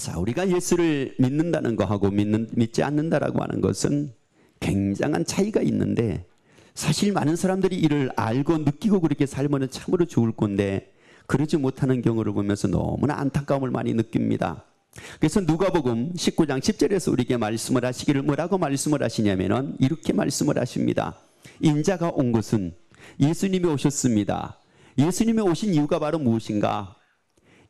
자, 우리가 예수를 믿는다는 거하고 믿지 않는다라고 하는 것은 굉장한 차이가 있는데, 사실 많은 사람들이 이를 알고 느끼고 그렇게 살면 참으로 좋을 건데 그러지 못하는 경우를 보면서 너무나 안타까움을 많이 느낍니다. 그래서 누가복음 19장 10절에서 우리에게 말씀을 하시기를 뭐라고 말씀을 하시냐면은 이렇게 말씀을 하십니다. 인자가 온 것은 예수님이 오셨습니다. 예수님이 오신 이유가 바로 무엇인가?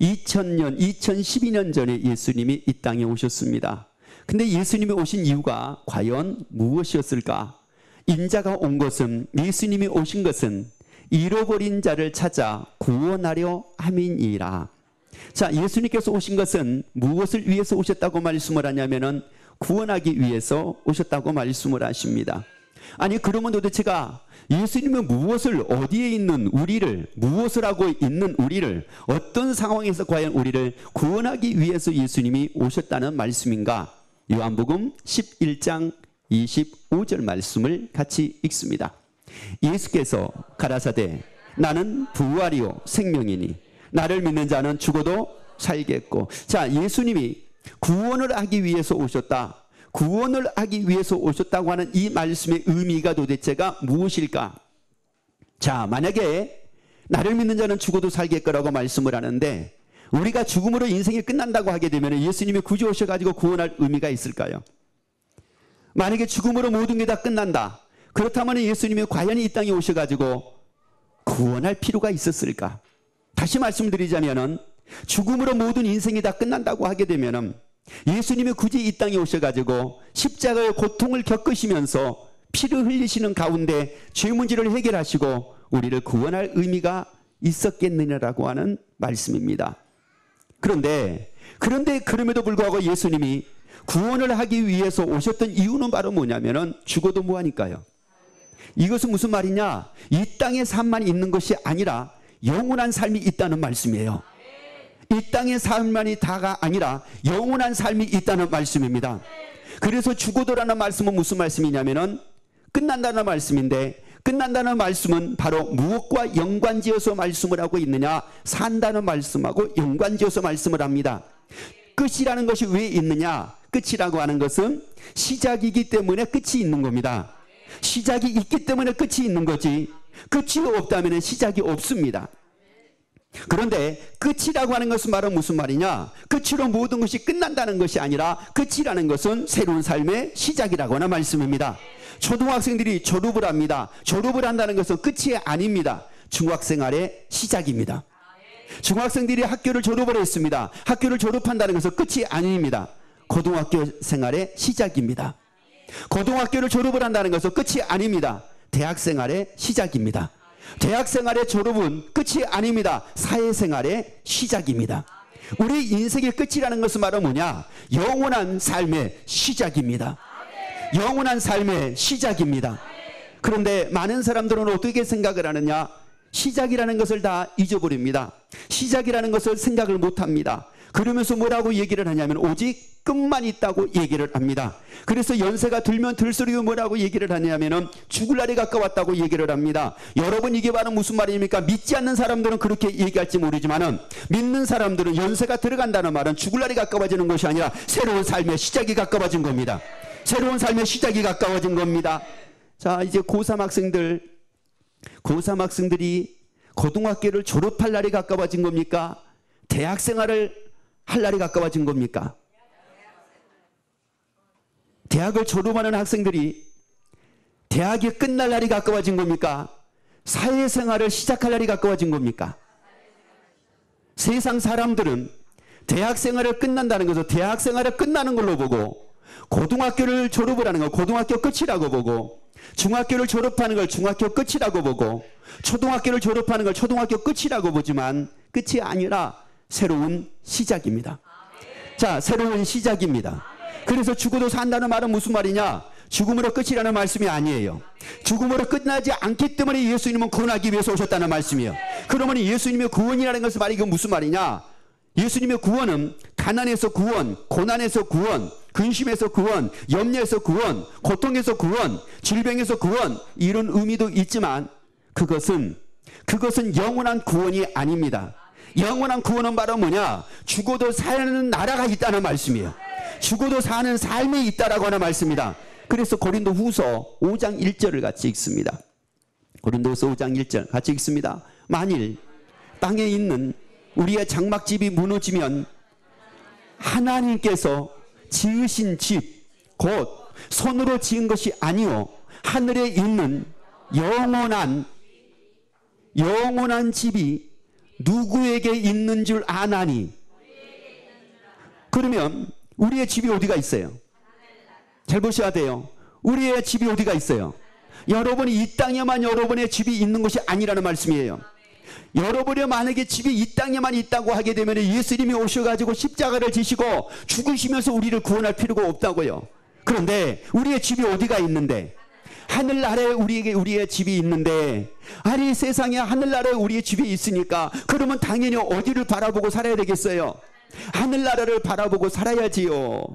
2012년 전에 예수님이 이 땅에 오셨습니다. 근데 예수님이 오신 이유가 과연 무엇이었을까? 인자가 온 것은, 예수님이 오신 것은 잃어버린 자를 찾아 구원하려 함이니라. 자, 예수님께서 오신 것은 무엇을 위해서 오셨다고 말씀을 하냐면은 구원하기 위해서 오셨다고 말씀을 하십니다. 아니, 그러면 도대체가 예수님은 무엇을, 어디에 있는 우리를, 무엇을 하고 있는 우리를, 어떤 상황에서 과연 우리를 구원하기 위해서 예수님이 오셨다는 말씀인가? 요한복음 11장 25절 말씀을 같이 읽습니다. 예수께서 가라사대 나는 부활이요 생명이니 나를 믿는 자는 죽어도 살겠고. 자, 예수님이 구원을 하기 위해서 오셨다. 구원을 하기 위해서 오셨다고 하는 이 말씀의 의미가 도대체가 무엇일까? 자, 만약에 나를 믿는 자는 죽어도 살겠거라고 말씀을 하는데, 우리가 죽음으로 인생이 끝난다고 하게 되면 예수님이 굳이 오셔가지고 구원할 의미가 있을까요? 만약에 죽음으로 모든 게 다 끝난다. 그렇다면 예수님이 과연 이 땅에 오셔가지고 구원할 필요가 있었을까? 다시 말씀드리자면은 죽음으로 모든 인생이 다 끝난다고 하게 되면은 예수님이 굳이 이 땅에 오셔가지고 십자가의 고통을 겪으시면서 피를 흘리시는 가운데 죄 문제를 해결하시고 우리를 구원할 의미가 있었겠느냐라고 하는 말씀입니다. 그런데 그럼에도 불구하고 예수님이 구원을 하기 위해서 오셨던 이유는 바로 뭐냐면은 죽어도 뭐하니까요. 이것은 무슨 말이냐? 이 땅의 삶만 있는 것이 아니라 영원한 삶이 있다는 말씀이에요. 이 땅의 삶만이 다가 아니라 영원한 삶이 있다는 말씀입니다. 그래서 죽어도라는 말씀은 무슨 말씀이냐면은 끝난다는 말씀인데, 끝난다는 말씀은 바로 무엇과 연관지어서 말씀을 하고 있느냐? 산다는 말씀하고 연관지어서 말씀을 합니다. 끝이라는 것이 왜 있느냐? 끝이라고 하는 것은 시작이기 때문에 끝이 있는 겁니다. 시작이 있기 때문에 끝이 있는 거지, 끝이 없다면 시작이 없습니다. 그런데 끝이라고 하는 것은 바로 무슨 말이냐? 끝으로 모든 것이 끝난다는 것이 아니라 끝이라는 것은 새로운 삶의 시작이라고 하는 말씀입니다. 초등학생들이 졸업을 합니다. 졸업을 한다는 것은 끝이 아닙니다. 중학생활의 시작입니다. 중학생들이 학교를 졸업을 했습니다. 학교를 졸업한다는 것은 끝이 아닙니다. 고등학교 생활의 시작입니다. 고등학교를 졸업을 한다는 것은 끝이 아닙니다. 대학생활의 시작입니다. 대학생활의 졸업은 끝이 아닙니다. 사회생활의 시작입니다. 우리 인생의 끝이라는 것은 바로 뭐냐? 영원한 삶의 시작입니다. 영원한 삶의 시작입니다. 그런데 많은 사람들은 어떻게 생각을 하느냐? 시작이라는 것을 다 잊어버립니다. 시작이라는 것을 생각을 못합니다. 그러면서 뭐라고 얘기를 하냐면 오직 끝만 있다고 얘기를 합니다. 그래서 연세가 들면 들수록 뭐라고 얘기를 하냐면은 죽을 날이 가까웠다고 얘기를 합니다. 여러분, 이게 바로 무슨 말입니까? 믿지 않는 사람들은 그렇게 얘기할지 모르지만은 믿는 사람들은 연세가 들어간다는 말은 죽을 날이 가까워지는 것이 아니라 새로운 삶의 시작이 가까워진 겁니다. 새로운 삶의 시작이 가까워진 겁니다. 자, 이제 고3 학생들이 고등학교를 졸업할 날이 가까워진 겁니까? 대학 생활을 할 날이 가까워진 겁니까? 대학을 졸업하는 학생들이 대학이 끝날 날이 가까워진 겁니까? 사회생활을 시작할 날이 가까워진 겁니까? 세상 사람들은 대학생활을 끝난다는 것을 대학생활을 끝나는 걸로 보고, 고등학교를 졸업을 하는 걸 고등학교 끝이라고 보고, 중학교를 졸업하는 걸 중학교 끝이라고 보고, 초등학교를 졸업하는 걸 초등학교 끝이라고 보지만 끝이 아니라 새로운 시작입니다. 자, 새로운 시작입니다. 그래서 죽어도 산다는 말은 무슨 말이냐? 죽음으로 끝이라는 말씀이 아니에요. 죽음으로 끝나지 않기 때문에 예수님은 구원하기 위해서 오셨다는 말씀이에요. 그러면 예수님의 구원이라는 것은 말이 이건 무슨 말이냐? 예수님의 구원은 가난에서 구원, 고난에서 구원, 근심에서 구원, 염려에서 구원, 고통에서 구원, 질병에서 구원, 이런 의미도 있지만 그것은 영원한 구원이 아닙니다. 영원한 구원은 바로 뭐냐? 죽어도 사는 나라가 있다는 말씀이에요. 죽어도 사는 삶이 있다라고 하는 말씀입니다. 그래서 고린도후서 5장 1절을 같이 읽습니다. 고린도후서 5장 1절 같이 읽습니다. 만일 땅에 있는 우리의 장막집이 무너지면 하나님께서 지으신 집 곧 손으로 지은 것이 아니요 하늘에 있는 영원한 집이 누구에게 있는 줄 아나니. 그러면 우리의 집이 어디가 있어요? 잘 보셔야 돼요. 우리의 집이 어디가 있어요? 여러분이 이 땅에만 여러분의 집이 있는 것이 아니라는 말씀이에요. 여러분이 만약에 집이 이 땅에만 있다고 하게 되면 예수님이 오셔가지고 십자가를 지시고 죽으시면서 우리를 구원할 필요가 없다고요. 그런데 우리의 집이 어디가 있는데? 하늘나라에 우리의 집이 있는데, 아니 세상에 하늘나라에 우리의 집이 있으니까 그러면 당연히 어디를 바라보고 살아야 되겠어요? 하늘나라를 바라보고 살아야지요.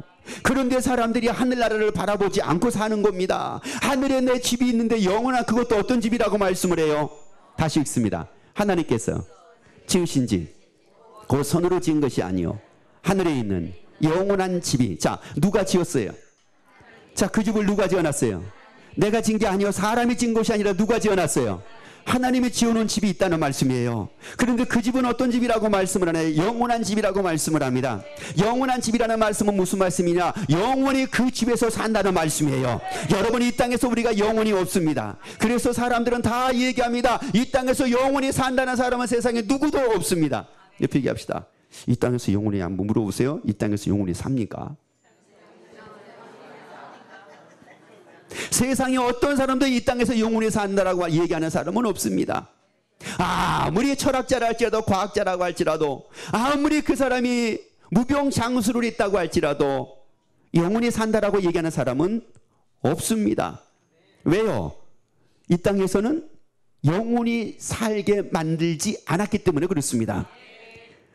그런데 사람들이 하늘나라를 바라보지 않고 사는 겁니다. 하늘에 내 집이 있는데 영원한 그것도 어떤 집이라고 말씀을 해요? 다시 읽습니다. 하나님께서 지으신 집 그 손으로 지은 것이 아니요 하늘에 있는 영원한 집이. 자, 누가 지었어요? 자, 그 집을 누가 지어놨어요? 내가 지은 게 아니요 사람이 지은 것이 아니라 누가 지어놨어요? 하나님이 지어놓은 집이 있다는 말씀이에요. 그런데 그 집은 어떤 집이라고 말씀을 하나요? 영원한 집이라고 말씀을 합니다. 영원한 집이라는 말씀은 무슨 말씀이냐? 영원히 그 집에서 산다는 말씀이에요. 여러분, 이 땅에서 우리가 영원히 없습니다. 그래서 사람들은 다 얘기합니다. 이 땅에서 영원히 산다는 사람은 세상에 누구도 없습니다. 옆에 얘기합시다. 이 땅에서 영원히 한번 물어보세요. 이 땅에서 영원히 삽니까? 세상에 어떤 사람도 이 땅에서 영원히 산다라고 얘기하는 사람은 없습니다. 아무리 철학자라 할지라도 과학자라고 할지라도 아무리 그 사람이 무병장수를 했다고 할지라도 영원히 산다라고 얘기하는 사람은 없습니다. 왜요? 이 땅에서는 영원히 살게 만들지 않았기 때문에 그렇습니다.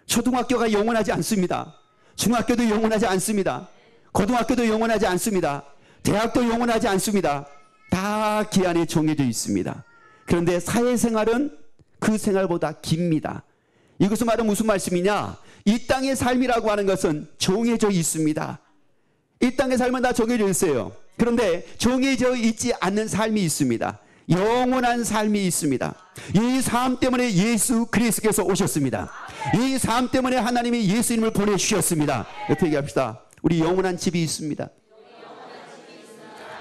초등학교가 영원하지 않습니다. 중학교도 영원하지 않습니다. 고등학교도 영원하지 않습니다. 대학도 영원하지 않습니다. 다 기한에 정해져 있습니다. 그런데 사회생활은 그 생활보다 깁니다. 이것은 말은 무슨 말씀이냐? 이 땅의 삶이라고 하는 것은 정해져 있습니다. 이 땅의 삶은 다 정해져 있어요. 그런데 정해져 있지 않는 삶이 있습니다. 영원한 삶이 있습니다. 이 삶 때문에 예수 그리스도께서 오셨습니다. 이 삶 때문에 하나님이 예수님을 보내주셨습니다. 옆에 얘기합시다. 우리 영원한 집이 있습니다.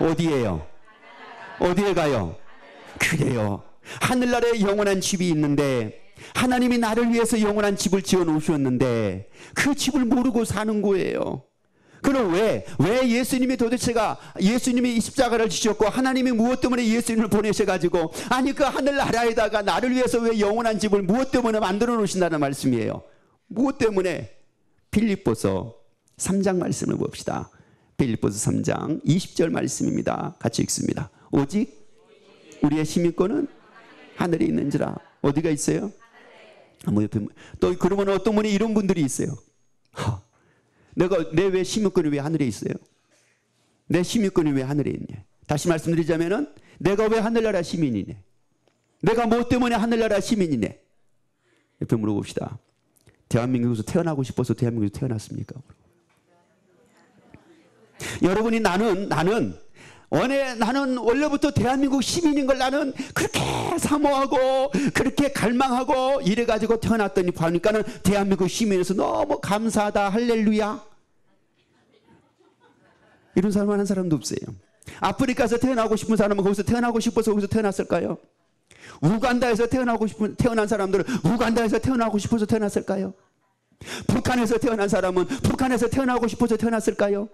어디에요? 어디에 가요? 그래요. 하늘나라에 영원한 집이 있는데 하나님이 나를 위해서 영원한 집을 지어 놓으셨는데 그 집을 모르고 사는 거예요. 그럼 왜 예수님이 도대체가 예수님이 십자가를 지셨고 하나님이 무엇 때문에 예수님을 보내셔가지고 아니 그 하늘나라에다가 나를 위해서 왜 영원한 집을 무엇 때문에 만들어 놓으신다는 말씀이에요. 무엇 때문에? 빌립보서 3장 말씀을 봅시다. 빌립보서 3장 20절 말씀입니다. 같이 읽습니다. 오직 우리의 시민권은 하늘에 있는지라. 어디가 있어요? 또 그러면 어떤 분이 이런 분들이 있어요. 내 왜 시민권이 왜 하늘에 있어요? 내 시민권이 왜 하늘에 있냐? 다시 말씀드리자면은 내가 왜 하늘나라 시민이네? 내가 뭐 때문에 하늘나라 시민이네? 옆에 물어봅시다. 대한민국에서 태어나고 싶어서 대한민국에서 태어났습니까? 여러분이 나는 원래부터 대한민국 시민인 걸 나는 그렇게 사모하고 그렇게 갈망하고 이래가지고 태어났더니 보니까는 대한민국 시민에서 너무 감사하다 할렐루야 이런 사람 한 사람도 없어요. 아프리카에서 태어나고 싶은 사람은 거기서 태어나고 싶어서 거기서 태어났을까요? 우간다에서 태어난 사람들은 우간다에서 태어나고 싶어서 태어났을까요? 북한에서 태어난 사람은 북한에서 태어나고 싶어서 태어났을까요?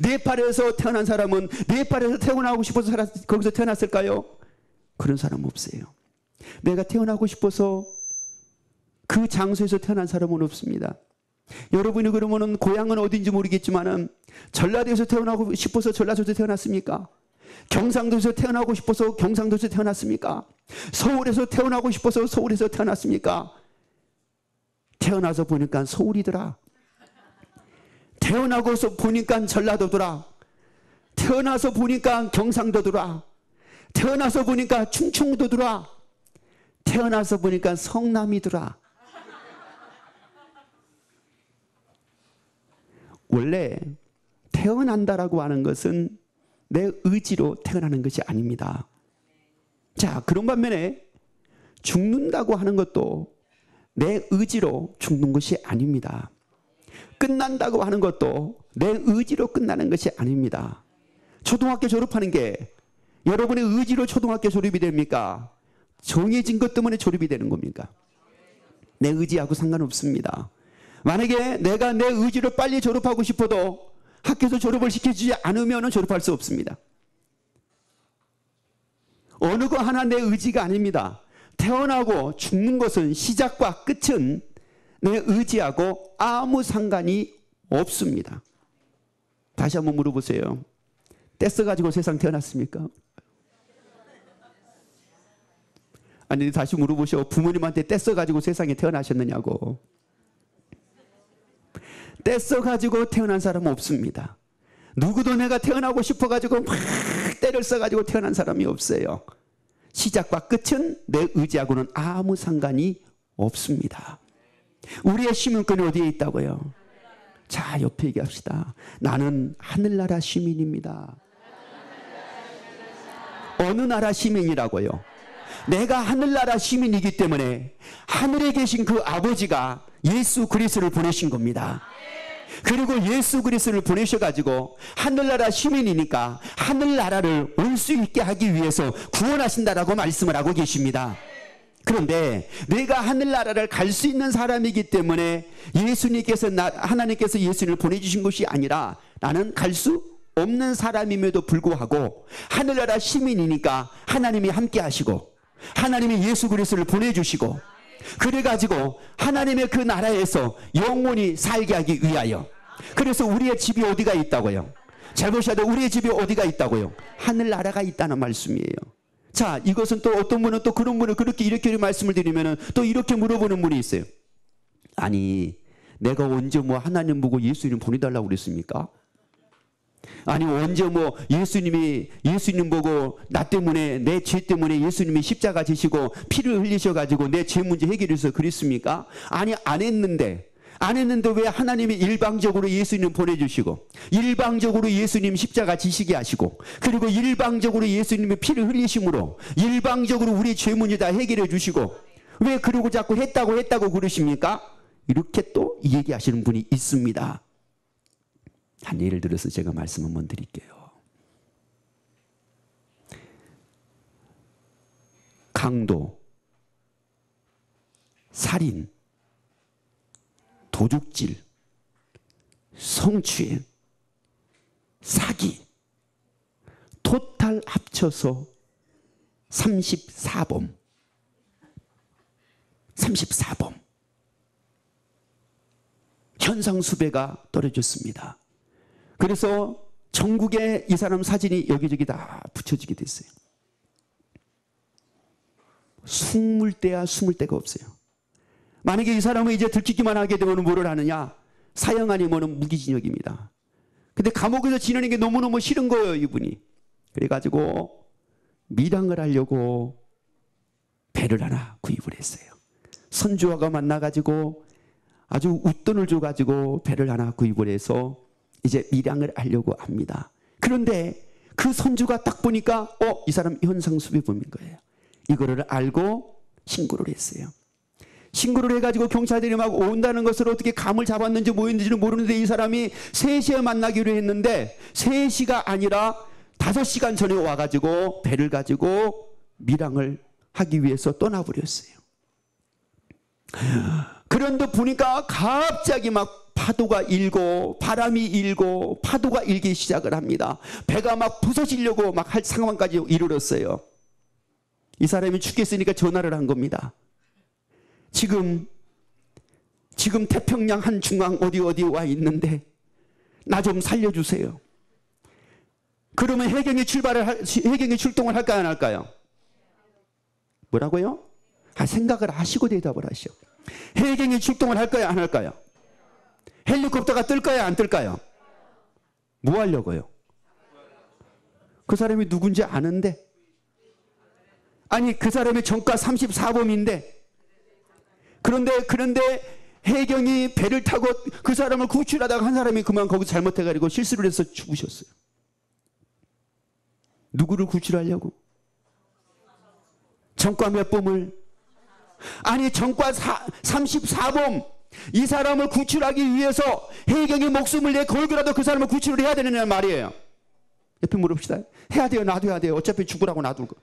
네팔에서 태어난 사람은 네팔에서 태어나고 싶어서 거기서 태어났을까요? 그런 사람 없어요. 내가 태어나고 싶어서 그 장소에서 태어난 사람은 없습니다. 여러분이 그러면은 고향은 어딘지 모르겠지만은 전라도에서 태어나고 싶어서 전라도에서 태어났습니까? 경상도에서 태어나고 싶어서 경상도에서 태어났습니까? 서울에서 태어나고 싶어서 서울에서 태어났습니까? 태어나서 보니까 서울이더라. 태어나고서 보니까 전라도더라. 태어나서 보니까 경상도더라. 태어나서 보니까 충청도더라. 태어나서 보니까 성남이더라. 원래 태어난다라고 하는 것은 내 의지로 태어나는 것이 아닙니다. 자, 그런 반면에 죽는다고 하는 것도 내 의지로 죽는 것이 아닙니다. 끝난다고 하는 것도 내 의지로 끝나는 것이 아닙니다. 초등학교 졸업하는 게 여러분의 의지로 초등학교 졸업이 됩니까? 정해진 것 때문에 졸업이 되는 겁니까? 내 의지하고 상관없습니다. 만약에 내가 내 의지로 빨리 졸업하고 싶어도 학교에서 졸업을 시켜주지 않으면 졸업할 수 없습니다. 어느 거 하나 내 의지가 아닙니다. 태어나고 죽는 것은 시작과 끝은 내 의지하고 아무 상관이 없습니다. 다시 한번 물어보세요. 떼써가지고 세상 태어났습니까? 아니, 다시 물어보셔. 부모님한테 떼써가지고 세상에 태어나셨느냐고. 떼써가지고 태어난 사람은 없습니다. 누구도 내가 태어나고 싶어가지고 막 때를 써가지고 태어난 사람이 없어요. 시작과 끝은 내 의지하고는 아무 상관이 없습니다. 우리의 시민권이 어디에 있다고요? 자, 옆에 얘기합시다. 나는 하늘나라 시민입니다. 어느 나라 시민이라고요? 내가 하늘나라 시민이기 때문에 하늘에 계신 그 아버지가 예수 그리스도를 보내신 겁니다. 그리고 예수 그리스도를 보내셔가지고 하늘나라 시민이니까 하늘나라를 올 수 있게 하기 위해서 구원하신다라고 말씀을 하고 계십니다. 그런데 내가 하늘나라를 갈 수 있는 사람이기 때문에 하나님께서 예수님을 보내주신 것이 아니라 나는 갈 수 없는 사람임에도 불구하고 하늘나라 시민이니까 하나님이 함께 하시고 하나님이 예수 그리스도를 보내주시고 그래가지고 하나님의 그 나라에서 영원히 살게 하기 위하여, 그래서 우리의 집이 어디가 있다고요? 잘 보셔야 돼요. 우리의 집이 어디가 있다고요? 하늘나라가 있다는 말씀이에요. 자, 이것은 또 어떤 분은 또 그런 분은 그렇게 이렇게 말씀을 드리면은 또 이렇게 물어보는 분이 있어요. 아니, 내가 언제 뭐 하나님 보고 예수님 보내달라고 그랬습니까? 아니, 언제 뭐 예수님 보고 나 때문에, 내 죄 때문에 예수님이 십자가 지시고 피를 흘리셔가지고 내 죄 문제 해결해서 그랬습니까? 아니, 안 했는데 왜 하나님이 일방적으로 예수님 보내주시고 일방적으로 예수님 십자가 지시게 하시고 그리고 일방적으로 예수님의 피를 흘리심으로 일방적으로 우리 죄 문제 다 해결해 주시고 왜 그러고 자꾸 했다고 그러십니까? 이렇게 또 얘기하시는 분이 있습니다. 한 예를 들어서 제가 말씀 한번 드릴게요. 강도, 살인, 도둑질, 성추행, 사기, 토탈 합쳐서 34범. 현상수배가 떨어졌습니다. 그래서 전국에 이 사람 사진이 여기저기 다 붙여지게 됐어요. 숨을 데가 없어요. 만약에 이 사람은 이제 들키기만 하게 되면 뭐를 하느냐? 사형 아니면 무기징역입니다. 근데 감옥에서 지내는 게 너무너무 싫은 거예요, 이분이. 그래가지고 밀항을 하려고 배를 하나 구입을 했어요. 선주와가 만나가지고 아주 웃돈을 줘가지고 배를 하나 구입을 해서 이제 밀항을 하려고 합니다. 그런데 그 선주가 딱 보니까 이 사람 현상수배범인 거예요. 이거를 알고 신고를 했어요. 신고를 해가지고 경찰들이 막 온다는 것을 어떻게 감을 잡았는지 뭐였는지는 모르는데 이 사람이 3시에 만나기로 했는데 3시가 아니라 5시간 전에 와가지고 배를 가지고 밀항을 하기 위해서 떠나버렸어요. 그런데 보니까 갑자기 막 파도가 일고 바람이 일고 파도가 일기 시작을 합니다. 배가 막 부서지려고 막 할 상황까지 이르렀어요. 이 사람이 죽겠으니까 전화를 한 겁니다. 지금 태평양 한 중앙 어디 와 있는데 나 좀 살려주세요. 그러면 해경이 출동을 할까요, 안 할까요? 뭐라고요? 생각을 하시고 대답을 하시오. 해경이 출동을 할까요, 안 할까요? 헬리콥터가 뜰까요, 안 뜰까요? 뭐 하려고요? 그 사람이 누군지 아는데, 아니 그 사람의 전과 34범인데 그런데 해경이 배를 타고 그 사람을 구출하다가 한 사람이 그만 거기서 잘못해가지고 실수를 해서 죽으셨어요. 누구를 구출하려고? 전과 몇 범을? 아니 전과 34범. 이 사람을 구출하기 위해서 해경이 목숨을 내 걸고라도 그 사람을 구출을 해야 되느냐 말이에요. 옆에 물어봅시다. 해야 돼요, 놔둬야 돼요. 어차피 죽으라고 놔둘 거.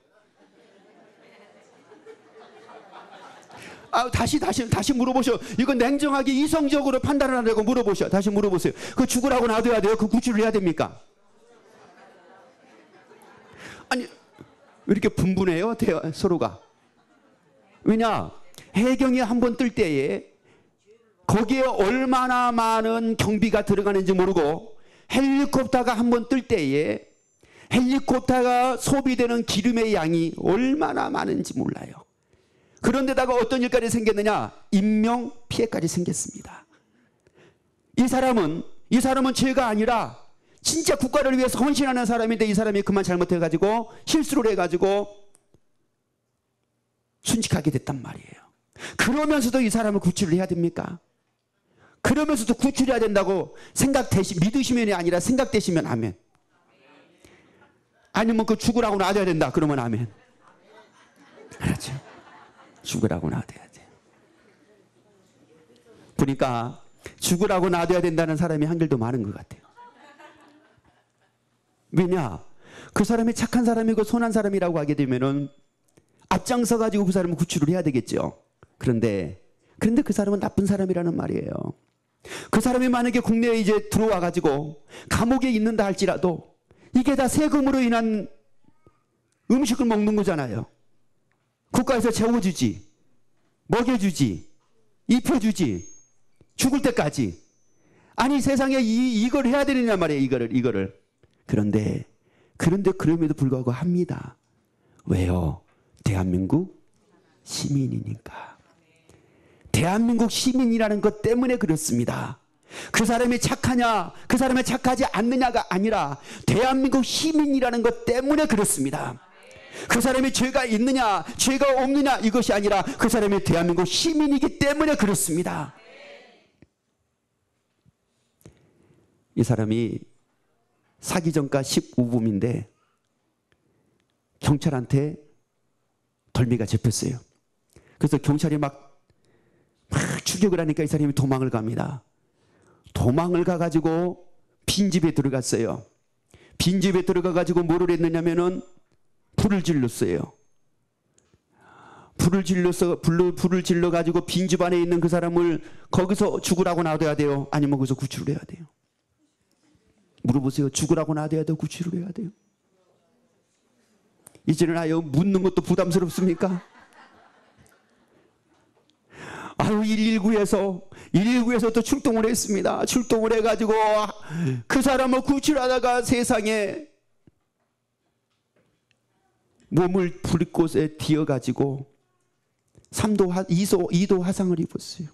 다시 물어보셔. 이거 냉정하게 이성적으로 판단을 하려고 물어보셔. 다시 물어보세요. 그 죽으라고 놔둬야 돼요? 그 구출을 해야 됩니까? 아니, 왜 이렇게 분분해요? 서로가. 왜냐? 해경이 한번 뜰 때에 거기에 얼마나 많은 경비가 들어가는지 모르고 헬리콥터가 한번 뜰 때에 헬리콥터가 소비되는 기름의 양이 얼마나 많은지 몰라요. 그런데다가 어떤 일까지 생겼느냐? 인명 피해까지 생겼습니다. 이 사람은 죄가 아니라 진짜 국가를 위해서 헌신하는 사람인데 이 사람이 그만 잘못해가지고 실수를 해가지고 순직하게 됐단 말이에요. 그러면서도 이 사람을 구출을 해야 됩니까? 그러면서도 구출해야 된다고 믿으시면이 아니라 생각되시면 아멘. 아니면 그 죽으라고 놔둬야 된다 그러면 아멘. 알았죠? 죽으라고 놔둬야 돼. 보니까 죽으라고 놔둬야 된다는 사람이 한결도 많은 것 같아요. 왜냐? 그 사람이 착한 사람이고 선한 사람이라고 하게 되면은 앞장서 가지고 그 사람을 구출을 해야 되겠죠. 그런데 그 사람은 나쁜 사람이라는 말이에요. 그 사람이 만약에 국내에 이제 들어와 가지고 감옥에 있는다 할지라도 이게 다 세금으로 인한 음식을 먹는 거잖아요. 국가에서 재워주지, 먹여주지, 입혀주지, 죽을 때까지. 아니 세상에 이걸 해야 되느냐 말이에요. 이거를. 그런데 그럼에도 불구하고 합니다. 왜요? 대한민국 시민이니까. 대한민국 시민이라는 것 때문에 그렇습니다. 그 사람이 착하냐, 그 사람이 착하지 않느냐가 아니라 대한민국 시민이라는 것 때문에 그렇습니다. 그 사람이 죄가 있느냐, 죄가 없느냐 이것이 아니라 그 사람이 대한민국 시민이기 때문에 그렇습니다. 이 사람이 사기전가 15범인데 경찰한테 덜미가 잡혔어요. 그래서 경찰이 막 추격을 하니까 이 사람이 도망을 갑니다. 도망을 가가지고 빈집에 들어갔어요. 빈집에 들어가가지고 뭐를 했느냐면은 불을 질렀어요. 불을 질러가지고 빈집 안에 있는 그 사람을 거기서 죽으라고 놔둬야 돼요? 아니면 거기서 구출을 해야 돼요? 물어보세요. 죽으라고 놔둬야 돼요? 구출을 해야 돼요? 이제는 아유 묻는 것도 부담스럽습니까? 아유 119에서 또 출동을 했습니다. 출동을 해가지고 그 사람을 구출하다가 세상에 몸을 불꽃에 뒤어가지고 2도 화상을 입었어요.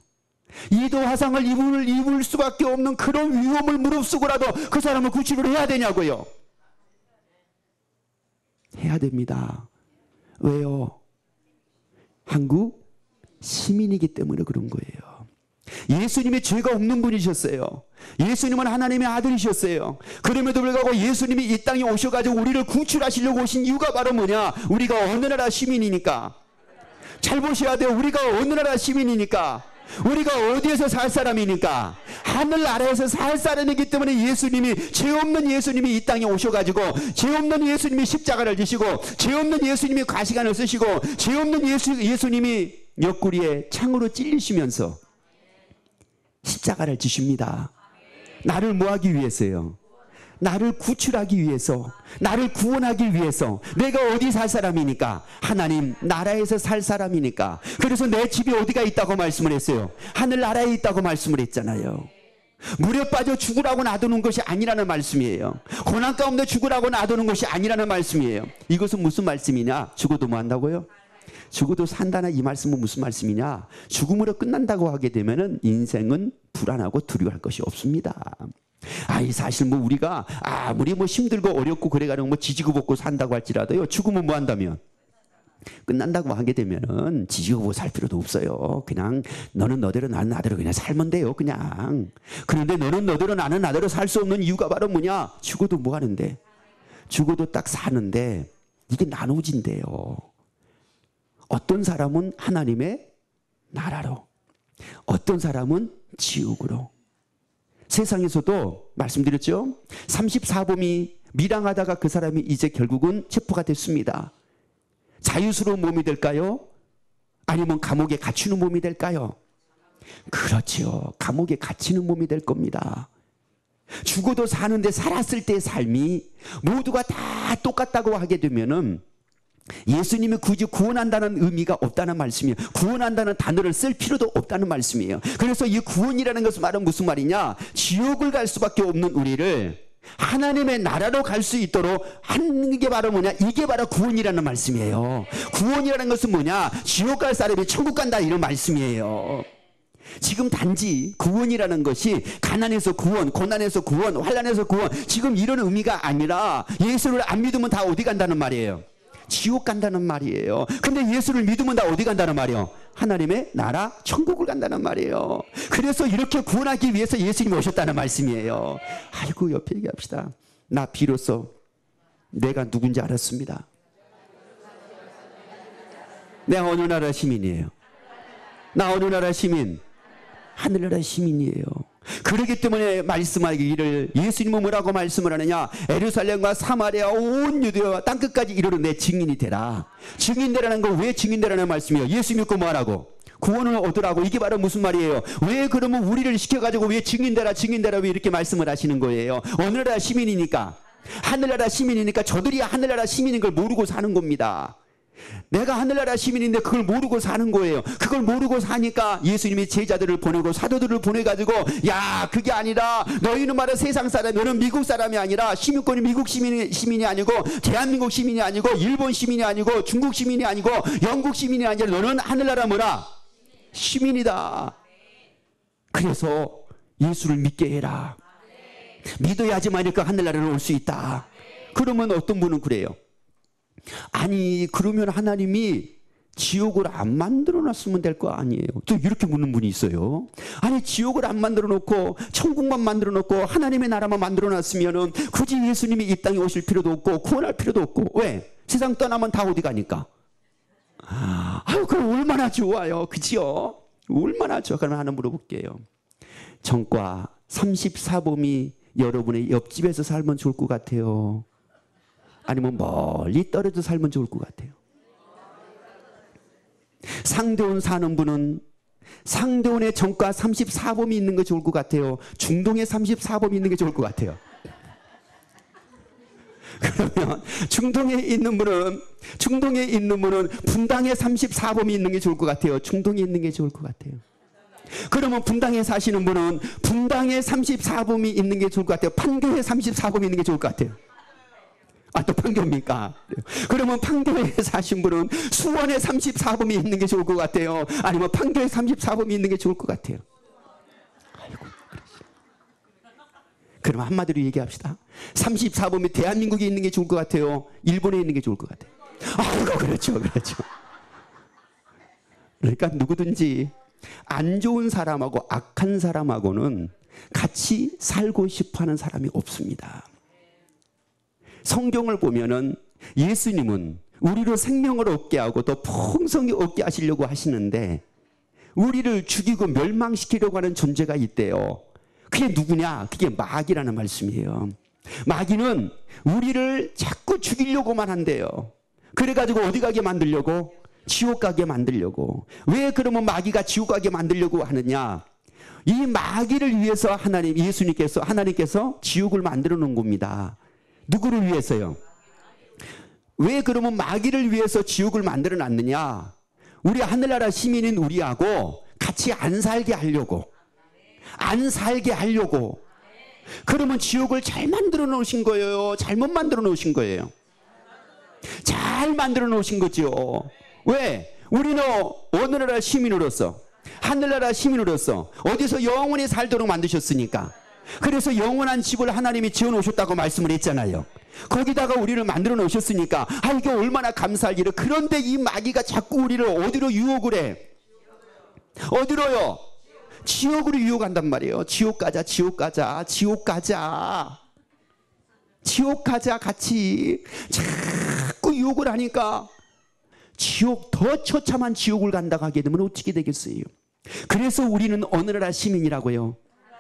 2도 화상을 입을 수밖에 없는 그런 위험을 무릅쓰고라도 그 사람을 구출을 해야 되냐고요. 해야 됩니다. 왜요? 한국 시민이기 때문에 그런 거예요. 예수님이 죄가 없는 분이셨어요. 예수님은 하나님의 아들이셨어요. 그럼에도 불구하고 예수님이 이 땅에 오셔가지고 우리를 구출하시려고 오신 이유가 바로 뭐냐? 우리가 어느 나라 시민이니까. 잘 보셔야 돼요. 우리가 어느 나라 시민이니까. 우리가 어디에서 살 사람이니까. 하늘나라에서 살 사람이기 때문에 예수님이, 죄 없는 예수님이 이 땅에 오셔가지고 죄 없는 예수님이 십자가를 지시고 죄 없는 예수님이 가시관을 쓰시고 죄 없는 예수님이 옆구리에 창으로 찔리시면서 십자가를 지십니다. 나를 뭐 하기 위해서요? 나를 구출하기 위해서, 나를 구원하기 위해서. 내가 어디 살 사람이니까? 하나님 나라에서 살 사람이니까. 그래서 내 집이 어디가 있다고 말씀을 했어요? 하늘나라에 있다고 말씀을 했잖아요. 물에 빠져 죽으라고 놔두는 것이 아니라는 말씀이에요. 고난 가운데 죽으라고 놔두는 것이 아니라는 말씀이에요. 이것은 무슨 말씀이냐? 죽어도 뭐 한다고요? 죽어도 산다는 이 말씀은 무슨 말씀이냐? 죽음으로 끝난다고 하게 되면은 인생은 불안하고 두려워할 것이 없습니다. 아이 사실 뭐 우리가 아무리 뭐 힘들고 어렵고 그래가지고 뭐 지지고 볶고 산다고 할지라도요, 죽으면 뭐 한다면 끝난다고 하게 되면은 지지고 살 필요도 없어요. 그냥 너는 너대로 나는 나대로 그냥 살면 돼요. 그냥. 그런데 너는 너대로 나는 나대로 살 수 없는 이유가 바로 뭐냐? 죽어도 뭐 하는데? 죽어도 딱 사는데 이게 나눠진대요. 어떤 사람은 하나님의 나라로, 어떤 사람은 지옥으로. 세상에서도 말씀드렸죠. 34범이 밀항하다가 그 사람이 이제 결국은 체포가 됐습니다. 자유스러운 몸이 될까요? 아니면 감옥에 갇히는 몸이 될까요? 그렇죠. 감옥에 갇히는 몸이 될 겁니다. 죽어도 사는데 살았을 때의 삶이 모두가 다 똑같다고 하게 되면은 예수님이 굳이 구원한다는 의미가 없다는 말씀이에요. 구원한다는 단어를 쓸 필요도 없다는 말씀이에요. 그래서 이 구원이라는 것은 말은 무슨 말이냐? 지옥을 갈 수밖에 없는 우리를 하나님의 나라로 갈 수 있도록 하는 게 바로 뭐냐? 이게 바로 구원이라는 말씀이에요. 구원이라는 것은 뭐냐? 지옥 갈 사람이 천국 간다 이런 말씀이에요. 지금 단지 구원이라는 것이 가난에서 구원, 고난에서 구원, 환난에서 구원, 지금 이런 의미가 아니라 예수를 안 믿으면 다 어디 간다는 말이에요? 지옥 간다는 말이에요. 근데 예수를 믿으면 다 어디 간다는 말이에요? 하나님의 나라 천국을 간다는 말이에요. 그래서 이렇게 구원하기 위해서 예수님이 오셨다는 말씀이에요. 아이고, 옆에 얘기합시다. 나 비로소 내가 누군지 알았습니다. 내가 어느 나라 시민이에요? 나 어느 나라 시민? 하늘나라 시민이에요. 그렇기 때문에 말씀하기를, 예수님은 뭐라고 말씀을 하느냐? 예루살렘과 사마리아 온 유대와 땅끝까지 이르러 내 증인이 되라. 증인되라는 거 왜 증인되라는 말씀이에요? 예수 믿고 뭐하라고? 구원을 얻으라고. 이게 바로 무슨 말이에요? 왜 그러면 우리를 시켜가지고 왜 증인되라 왜 이렇게 말씀을 하시는 거예요? 어느 나라 시민이니까, 하늘나라 시민이니까 저들이 하늘나라 시민인 걸 모르고 사는 겁니다. 내가 하늘나라 시민인데 그걸 모르고 사는 거예요. 그걸 모르고 사니까 예수님이 제자들을 보내고 사도들을 보내가지고, 야, 그게 아니라 너희는 말은 세상 사람, 너는 미국 사람이 아니라, 시민권이 미국 시민이 아니고, 대한민국 시민이 아니고, 일본 시민이 아니고, 중국 시민이 아니고, 영국 시민이 아니라 너는 하늘나라 뭐라? 시민이다. 그래서 예수를 믿게 해라. 믿어야지만이니까 하늘나라로 올 수 있다. 그러면 어떤 분은 그래요. 아니, 그러면 하나님이 지옥을 안 만들어 놨으면 될 거 아니에요. 또 이렇게 묻는 분이 있어요. 아니, 지옥을 안 만들어 놓고 천국만 만들어 놓고 하나님의 나라만 만들어 놨으면은 굳이 예수님이 이 땅에 오실 필요도 없고 구원할 필요도 없고. 왜? 세상 떠나면 다 어디 가니까? 아유, 그럼 얼마나 좋아요. 그치요? 얼마나 좋아. 그럼 하나 물어볼게요. 전과 34범이 여러분의 옆집에서 살면 좋을 것 같아요? 아니면 멀리 떨어져 살면 좋을 것 같아요? 상대원 사는 분은 상대원에 전과 34범이 있는 게 좋을 것 같아요? 중동에 34범이 있는 게 좋을 것 같아요? 그러면 중동에 있는 분은 분당에 34범이 있는 게 좋을 것 같아요? 중동에 있는 게 좋을 것 같아요? 그러면 분당에 사시는 분은 분당에 34범이 있는 게 좋을 것 같아요? 판교에 34범이 있는 게 좋을 것 같아요? 아, 또 판교입니까? 그러면 판교에 사신 분은 수원에 34범이 있는 게 좋을 것 같아요? 아니면 판교에 34범이 있는 게 좋을 것 같아요? 아이고, 그럼 한마디로 얘기합시다. 34범이 대한민국에 있는 게 좋을 것 같아요? 일본에 있는 게 좋을 것 같아요? 아이고, 그렇죠. 그러니까 누구든지 안 좋은 사람하고 악한 사람하고는 같이 살고 싶어 하는 사람이 없습니다. 성경을 보면은 예수님은 우리로 생명을 얻게 하고 또 풍성히 얻게 하시려고 하시는데, 우리를 죽이고 멸망시키려고 하는 존재가 있대요. 그게 누구냐? 그게 마귀라는 말씀이에요. 마귀는 우리를 자꾸 죽이려고만 한대요. 그래가지고 어디 가게 만들려고? 지옥 가게 만들려고. 왜 그러면 마귀가 지옥 가게 만들려고 하느냐? 이 마귀를 위해서 하나님께서 지옥을 만들어 놓은 겁니다. 누구를 위해서요? 왜 그러면 마귀를 위해서 지옥을 만들어 놨느냐? 우리 하늘나라 시민인 우리하고 같이 안 살게 하려고. 그러면 지옥을 잘 만들어 놓으신 거예요? 잘못 만들어 놓으신 거예요? 잘 만들어 놓으신 거죠. 왜? 우리는 어느 나라 시민으로서, 하늘나라 시민으로서 어디서 영원히 살도록 만드셨으니까. 그래서 영원한 집을 하나님이 지어놓으셨다고 말씀을 했잖아요. 거기다가 우리를 만들어 놓으셨으니까 이게 얼마나 감사할 일이에요. 그런데 이 마귀가 자꾸 우리를 어디로 유혹을 해? 어디로요? 지옥으로 유혹한단 말이에요. 지옥 가자, 지옥 가자, 지옥 가자, 지옥 가자 같이 자꾸 유혹을 하니까 지옥, 더 처참한 지옥을 간다고 하게 되면 어떻게 되겠어요? 그래서 우리는 어느나라 시민이라고요.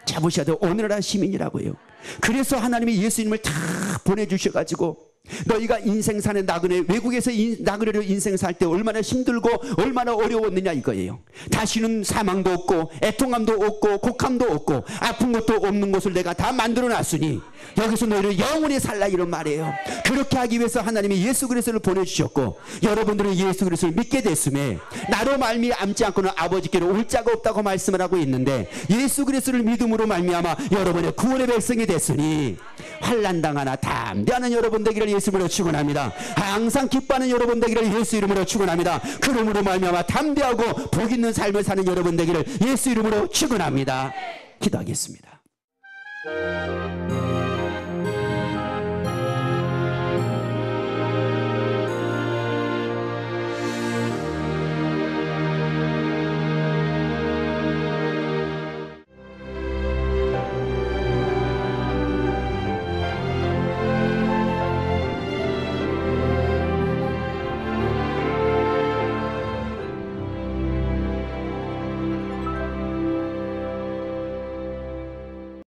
잡으셔야 돼요. 어느나라 시민이라고요. 그래서 하나님이 예수님을 다 보내주셔가지고 너희가 인생산에 나그네, 외국에서 나그네로 인생 살 때 얼마나 힘들고 얼마나 어려웠느냐 이거예요. 다시는 사망도 없고 애통함도 없고 곡함도 없고 아픈 것도 없는 곳을 내가 다 만들어 놨으니 여기서 너희를 영원히 살라 이런 말이에요. 그렇게 하기 위해서 하나님이 예수 그리스도를 보내주셨고 여러분들은 예수 그리스도를 믿게 됐음에 나로 말미암지 않고는 아버지께로 올 자가 없다고 말씀을 하고 있는데 예수 그리스도를 믿음으로 말미암아 여러분의 구원의 백성이 됐으니 환난당하나 담대하는 여러분 되기를 예수 이름으로 축원합니다. 항상 기뻐하는 여러분 되기를 예수 이름으로 축원합니다. 그러므로 말미암아 담대하고 복 있는 삶을 사는 여러분 되기를 예수 이름으로 축원합니다. 기도하겠습니다.